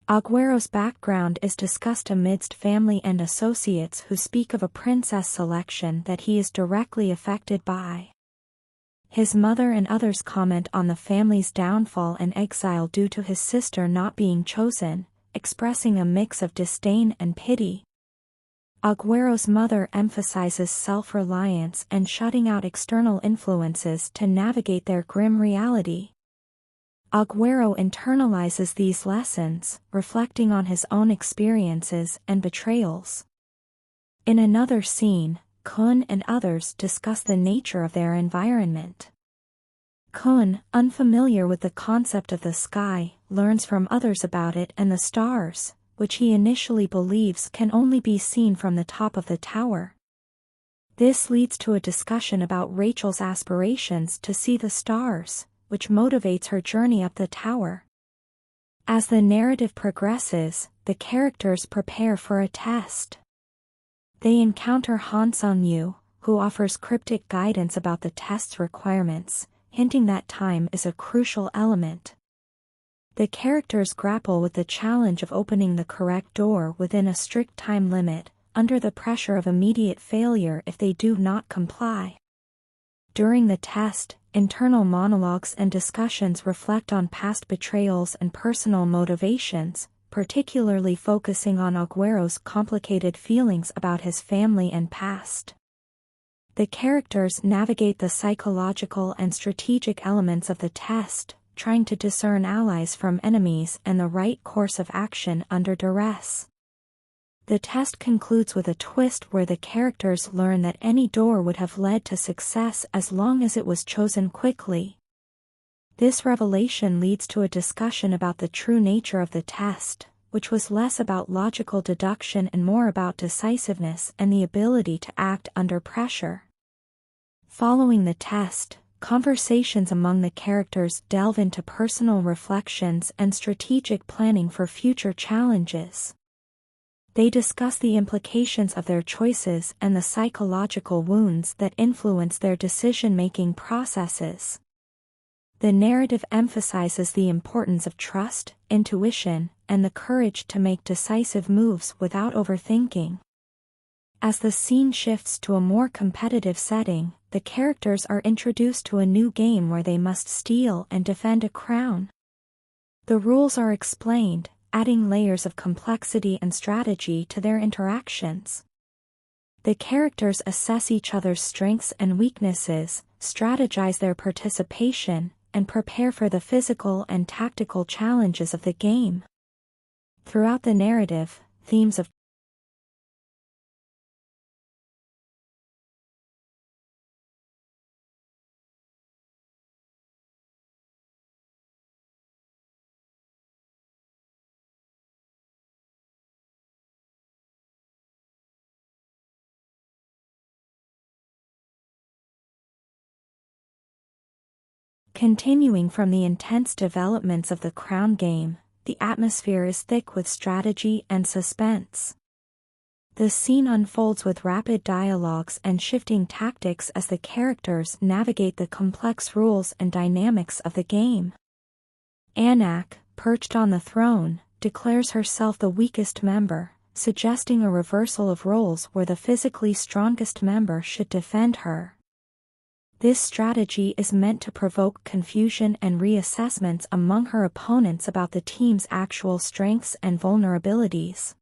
Aguero's background is discussed amidst family and associates who speak of a princess selection that he is directly affected by. His mother and others comment on the family's downfall and exile due to his sister not being chosen, expressing a mix of disdain and pity. Aguero's mother emphasizes self-reliance and shutting out external influences to navigate their grim reality. Aguero internalizes these lessons, reflecting on his own experiences and betrayals. In another scene, Kun and others discuss the nature of their environment. Kun, unfamiliar with the concept of the sky, learns from others about it and the stars, which he initially believes can only be seen from the top of the tower. This leads to a discussion about Rachel's aspirations to see the stars, which motivates her journey up the tower. As the narrative progresses, the characters prepare for a test. They encounter Han Sung-yu, who offers cryptic guidance about the test's requirements, hinting that time is a crucial element. The characters grapple with the challenge of opening the correct door within a strict time limit, under the pressure of immediate failure if they do not comply. During the test, internal monologues and discussions reflect on past betrayals and personal motivations, particularly focusing on Aguero's complicated feelings about his family and past. The characters navigate the psychological and strategic elements of the test, trying to discern allies from enemies and the right course of action under duress. The test concludes with a twist where the characters learn that any door would have led to success as long as it was chosen quickly. This revelation leads to a discussion about the true nature of the test, which was less about logical deduction and more about decisiveness and the ability to act under pressure. Following the test, conversations among the characters delve into personal reflections and strategic planning for future challenges. They discuss the implications of their choices and the psychological wounds that influence their decision-making processes. The narrative emphasizes the importance of trust, intuition, and the courage to make decisive moves without overthinking. As the scene shifts to a more competitive setting, the characters are introduced to a new game where they must steal and defend a crown. The rules are explained, adding layers of complexity and strategy to their interactions. The characters assess each other's strengths and weaknesses, strategize their participation, and prepare for the physical and tactical challenges of the game. Throughout the narrative, themes of Continuing from the intense developments of the Crown game, the atmosphere is thick with strategy and suspense. The scene unfolds with rapid dialogues and shifting tactics as the characters navigate the complex rules and dynamics of the game. Anak, perched on the throne, declares herself the weakest member, suggesting a reversal of roles where the physically strongest member should defend her. This strategy is meant to provoke confusion and reassessments among her opponents about the team's actual strengths and vulnerabilities.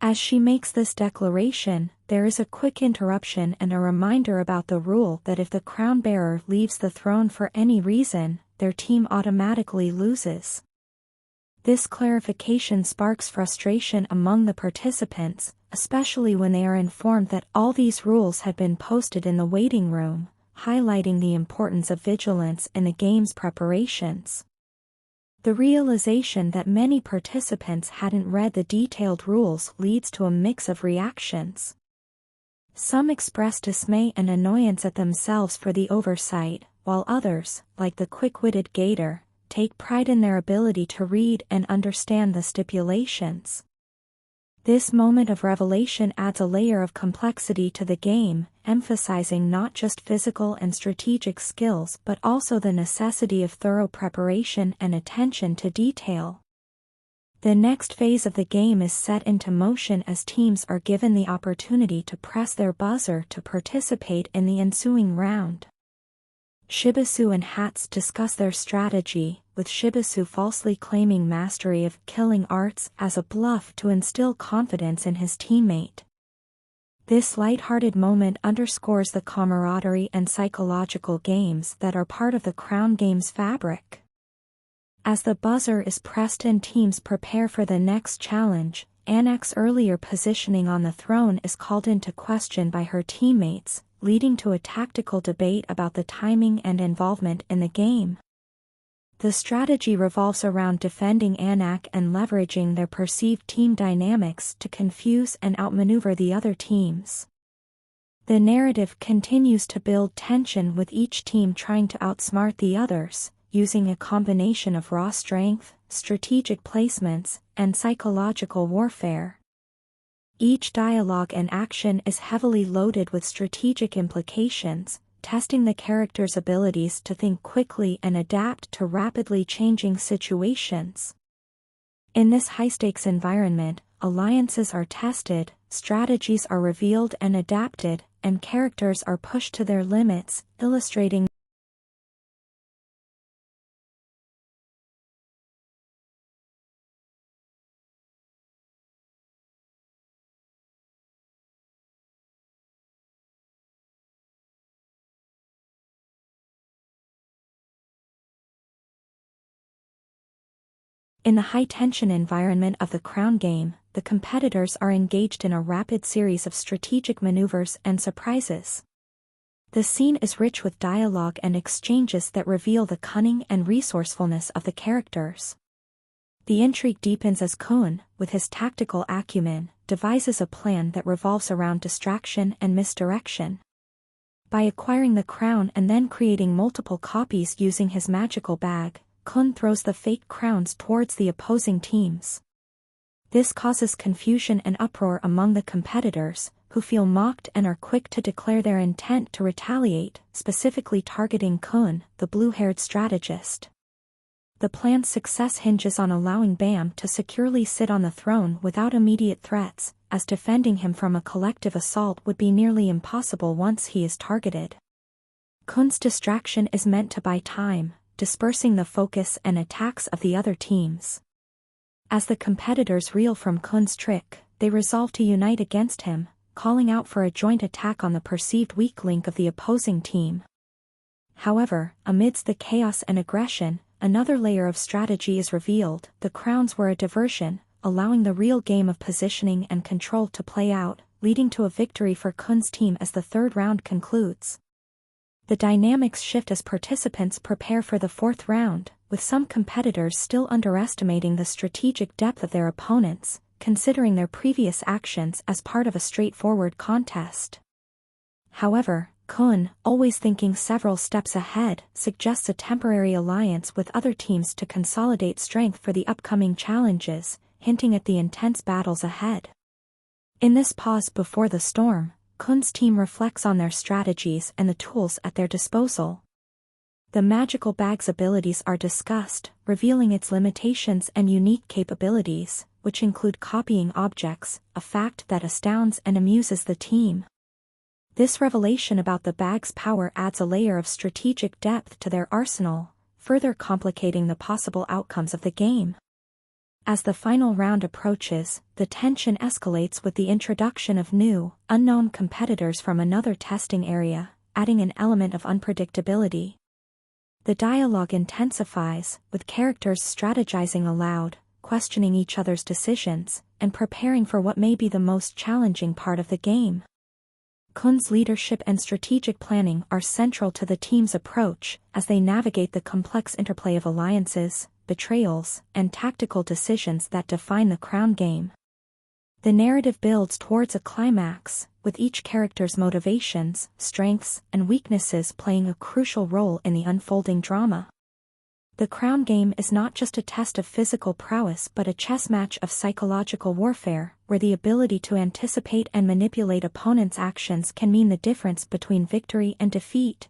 As she makes this declaration, there is a quick interruption and a reminder about the rule that if the crown bearer leaves the throne for any reason, their team automatically loses. This clarification sparks frustration among the participants, especially when they are informed that all these rules had been posted in the waiting room, highlighting the importance of vigilance in the game's preparations. The realization that many participants hadn't read the detailed rules leads to a mix of reactions. Some express dismay and annoyance at themselves for the oversight, while others, like the quick-witted Gator, take pride in their ability to read and understand the stipulations. This moment of revelation adds a layer of complexity to the game, emphasizing not just physical and strategic skills but also the necessity of thorough preparation and attention to detail. The next phase of the game is set into motion as teams are given the opportunity to press their buzzer to participate in the ensuing round. Shibisu and Hats discuss their strategy, with Shibisu falsely claiming mastery of killing arts as a bluff to instill confidence in his teammate. This light-hearted moment underscores the camaraderie and psychological games that are part of the Crown Games fabric. As the buzzer is pressed and teams prepare for the next challenge, Anak's earlier positioning on the throne is called into question by her teammates, leading to a tactical debate about the timing and involvement in the game. The strategy revolves around defending Anak and leveraging their perceived team dynamics to confuse and outmaneuver the other teams. The narrative continues to build tension with each team trying to outsmart the others, using a combination of raw strength, strategic placements, and psychological warfare. Each dialogue and action is heavily loaded with strategic implications, testing the characters' abilities to think quickly and adapt to rapidly changing situations. In this high-stakes environment, alliances are tested, strategies are revealed and adapted, and characters are pushed to their limits, illustrating In the high-tension environment of the Crown Game, the competitors are engaged in a rapid series of strategic maneuvers and surprises. The scene is rich with dialogue and exchanges that reveal the cunning and resourcefulness of the characters. The intrigue deepens as Kun, with his tactical acumen, devises a plan that revolves around distraction and misdirection. By acquiring the crown and then creating multiple copies using his magical bag, Kun throws the fake crowns towards the opposing teams. This causes confusion and uproar among the competitors, who feel mocked and are quick to declare their intent to retaliate, specifically targeting Kun, the blue-haired strategist. The plan's success hinges on allowing Bam to securely sit on the throne without immediate threats, as defending him from a collective assault would be nearly impossible once he is targeted. Kun's distraction is meant to buy time, dispersing the focus and attacks of the other teams. As the competitors reel from Kun's trick, they resolve to unite against him, calling out for a joint attack on the perceived weak link of the opposing team. However, amidst the chaos and aggression, another layer of strategy is revealed. The crowns were a diversion, allowing the real game of positioning and control to play out, leading to a victory for Kun's team as the third round concludes. The dynamics shift as participants prepare for the fourth round, with some competitors still underestimating the strategic depth of their opponents, considering their previous actions as part of a straightforward contest. However, Kun, always thinking several steps ahead, suggests a temporary alliance with other teams to consolidate strength for the upcoming challenges, hinting at the intense battles ahead. In this pause before the storm, Kun's team reflects on their strategies and the tools at their disposal. The magical bag's abilities are discussed, revealing its limitations and unique capabilities, which include copying objects, a fact that astounds and amuses the team. This revelation about the bag's power adds a layer of strategic depth to their arsenal, further complicating the possible outcomes of the game. As the final round approaches, the tension escalates with the introduction of new, unknown competitors from another testing area, adding an element of unpredictability. The dialogue intensifies, with characters strategizing aloud, questioning each other's decisions, and preparing for what may be the most challenging part of the game. Kun's leadership and strategic planning are central to the team's approach, as they navigate the complex interplay of alliances, betrayals, and tactical decisions that define the Crown Game. The narrative builds towards a climax, with each character's motivations, strengths, and weaknesses playing a crucial role in the unfolding drama. The Crown Game is not just a test of physical prowess but a chess match of psychological warfare, where the ability to anticipate and manipulate opponents' actions can mean the difference between victory and defeat.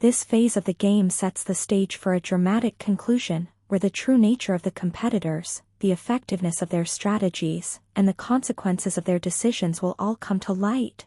This phase of the game sets the stage for a dramatic conclusion, where the true nature of the competitors, the effectiveness of their strategies, and the consequences of their decisions will all come to light.